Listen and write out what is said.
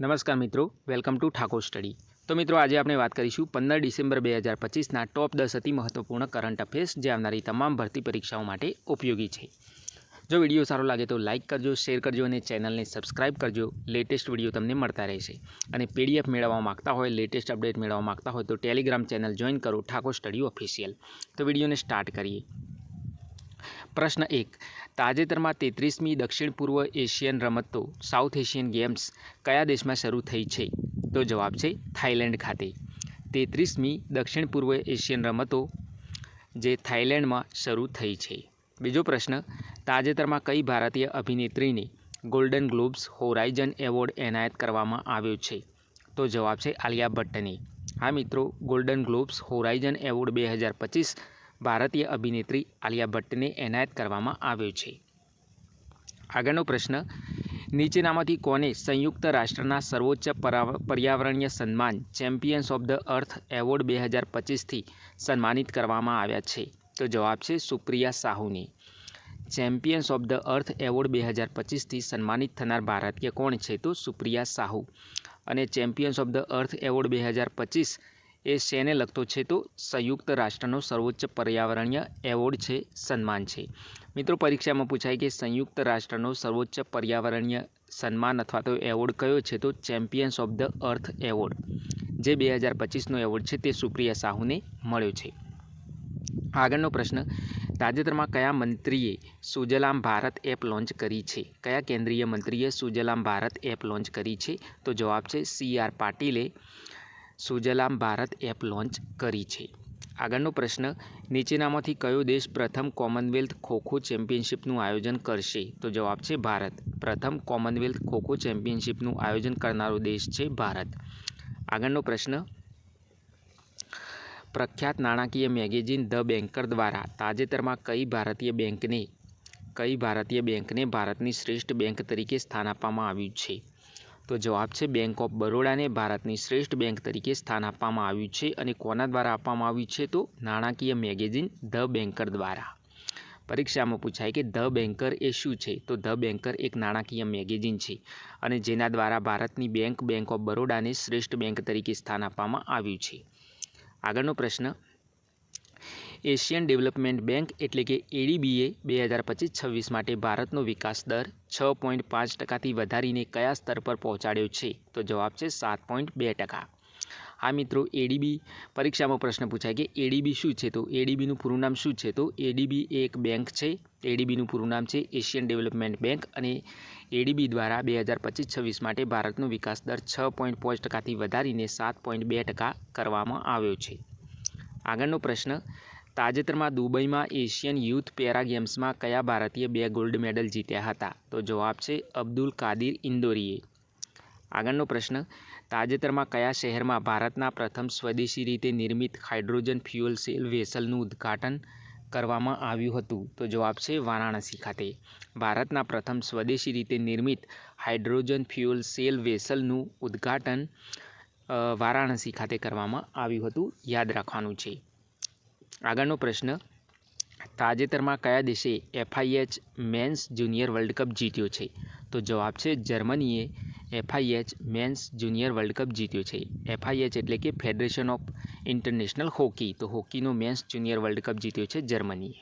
નમસ્કાર મિત્રો, welcome to Thakor study. તો મિત્રો આજે આપણે વાત કરીશું 15 ડિસેમ્બર 2025ના ટોપ 10 અતિ મહત્વપૂર્ણ કરંટ અફેર્સ જે આવનારી તમામ ભરતી પરીક્ષાઓ માટે ઉપયોગી છે। જો વિડીયો સારો લાગે તો લાઇક કરજો, શેર કરજો અને ચેનલને સબસ્ક્રાઇબ કરજો। લેટેસ્ટ વિડીયો તમને મળતા રહેશે અને પીડીએફ મેળવવા માંગતા હોય, લેટેસ્ટ અપડેટ મેળવવા માંગતા હોય તો ટેલિગ્રામ ચેનલ જોઈન કરો ઠાકોર સ્ટડી ઓફિશિયલ। તો વિડીયોને સ્ટાર્ટ કરીએ। પ્રશ્ન 1, તાજેતરમાં 33મી દક્ષિણ પૂર્વ એશિયન રમતો સાઉથ એશિયન ગેમ્સ કયા દેશમાં શરૂ થઈ છે? તો જવાબ છે થાઇલેન્ડ ખાતે। 33મી દક્ષિણ પૂર્વ એશિયન રમતો જે થાઇલેન્ડમાં શરૂ થઈ છે। બીજો પ્રશ્ન, તાજેતરમાં કઈ ભારતીય અભિનેત્રીને ગોલ્ડન ગ્લોબ્સ હોરાઇઝન એવોર્ડ એનાયત કરવામાં આવ્યો છે? તો જવાબ છે આલિયા ભટ્ટને। હા મિત્રો, ગોલ્ડન ગ્લોબ્સ હોરાઇઝન એવોર્ડ 2025 ભારતીય અભિનેત્રી આલિયા ભટ્ટને એનાયત કરવામાં આવ્યો છે। આગળનો પ્રશ્ન, નીચેનામાંથી કોને સંયુક્ત રાષ્ટ્રના સર્વોચ્ચ પર્યાવરણીય સન્માન champions of the earth award 2025થી સન્માનિત કરવામાં આવ્યા છે? તો જવાબ છે સુપ્રિયા સાહુને। Champions of the earth award 2025થી સન્માનિત થનાર ભારતીય કોણ છે? તો સુપ્રિયા સાહુ। અને champions of the earth award 2025 એ શેને લગતો છે? તો સંયુક્ત રાષ્ટ્રનો સર્વોચ્ચ પર્યાવરણીય એવોર્ડ છે, સન્માન છે। મિત્રો, પરીક્ષામાં પૂછાય કે સંયુક્ત રાષ્ટ્રનો સર્વોચ્ચ પર્યાવરણીય સન્માન અથવા તો એવોર્ડ કયો છે? તો champions of the earth award જે 2025નો એવોર્ડ છે તે સુપ્રિયા સાહુને મળ્યો છે। આગળનો પ્રશ્ન, તાજેતરમાં કયા મંત્રીએ સુજલામ ભારત એપ લોન્ચ કરી છે? કયા કેન્દ્રીય મંત્રીએ સુજલામ ભારત એપ લોન્ચ કરી છે? તો જવાબ છે CR પાટીલે સુજલામ ભારત એપ લોન્ચ કરી છે। આગળનો પ્રશ્ન, નીચેનામાંથી કયો દેશ પ્રથમ કોમનવેલ્થ ખોખો ચેમ્પિયનશિપનું આયોજન કરશે? તો જવાબ છે ભારત। પ્રથમ કોમનવેલ્થ ખોખો ચેમ્પિયનશિપનું આયોજન કરનારો દેશ છે ભારત। આગળનો પ્રશ્ન, પ્રખ્યાત નાણાકીય મેગેઝિન ધ બેન્કર દ્વારા તાજેતરમાં કઈ ભારતીય બેંકને ભારતની શ્રેષ્ઠ બેંક તરીકે સ્થાન આપવામાં આવ્યું છે? તો જવાબ છે બેંક ઓફ બરોડાને ભારતની શ્રેષ્ઠ બેંક તરીકે સ્થાન આપવામાં આવ્યું છે। અને કોના દ્વારા આપવામાં આવ્યું છે? તો નાણાકીય મેગેઝિન ધ બેન્કર દ્વારા। પરીક્ષામાં પૂછાય કે ધ બેન્કર એ શું છે? તો ધ બેન્કર એક નાણાકીય મેગેઝિન છે અને જેના દ્વારા ભારતની બેંક ઓફ બરોડાને શ્રેષ્ઠ બેંક તરીકે સ્થાન આપવામાં આવ્યું છે। આગળનો પ્રશ્ન, એશિયન ડેવલપમેન્ટ બેંક એટલે કે ADBએ 2025-26 માટે ભારતનો વિકાસ દર 6.5%થી વધારીને કયા સ્તર પર પહોંચાડ્યો છે? તો જવાબ છે 7.2%। હા મિત્રો, ADB પરીક્ષામાં પ્રશ્ન પૂછાય કે ADB શું છે? તો ADBનું પૂરું નામ શું છે? તો ADB એ એક બેંક છે। ADBનું પૂરું નામ છે એશિયન ડેવલપમેન્ટ બેંક અને ADB દ્વારા 2025-26 માટે ભારતનો વિકાસ દર 6.5%થી વધારીને 7.2% કરવામાં આવ્યો છે। આગળનો પ્રશ્ન, તાજેતરમાં દુબઈમાં એશિયન યુથ પેરા ગેમ્સમાં કયા ભારતીય 2 ગોલ્ડ મેડલ જીત્યા હતા? તો જવાબ છે અબ્દુલ કાદિર ઇન્દોરીએ। આગળનો પ્રશ્ન, તાજેતરમાં કયા શહેરમાં ભારતના પ્રથમ સ્વદેશી રીતે નિર્મિત હાઇડ્રોજન ફ્યુઅલ સેલ વેસલનું ઉદ્ઘાટન કરવામાં આવ્યું હતું? તો જવાબ છે વારાણસી ખાતે। ભારતના પ્રથમ સ્વદેશી રીતે નિર્મિત હાઇડ્રોજન ફ્યુઅલ સેલ વેસલનું ઉદ્ઘાટન વારાણસી ખાતે કરવામાં આવ્યું હતું, યાદ રાખવાનું છે। આગળનો પ્રશ્ન, તાજેતરમાં કયા દેશે FIH men's junior world cup જીત્યો છે? તો જવાબ છે જર્મનીએ FIH men's junior world cup જીત્યો છે। FIH એટલે કે ફેડરેશન ઓફ ઇન્ટરનેશનલ હોકી, તો હોકીનો મેન્સ જુનિયર વર્લ્ડ કપ જીત્યો છે જર્મનીએ।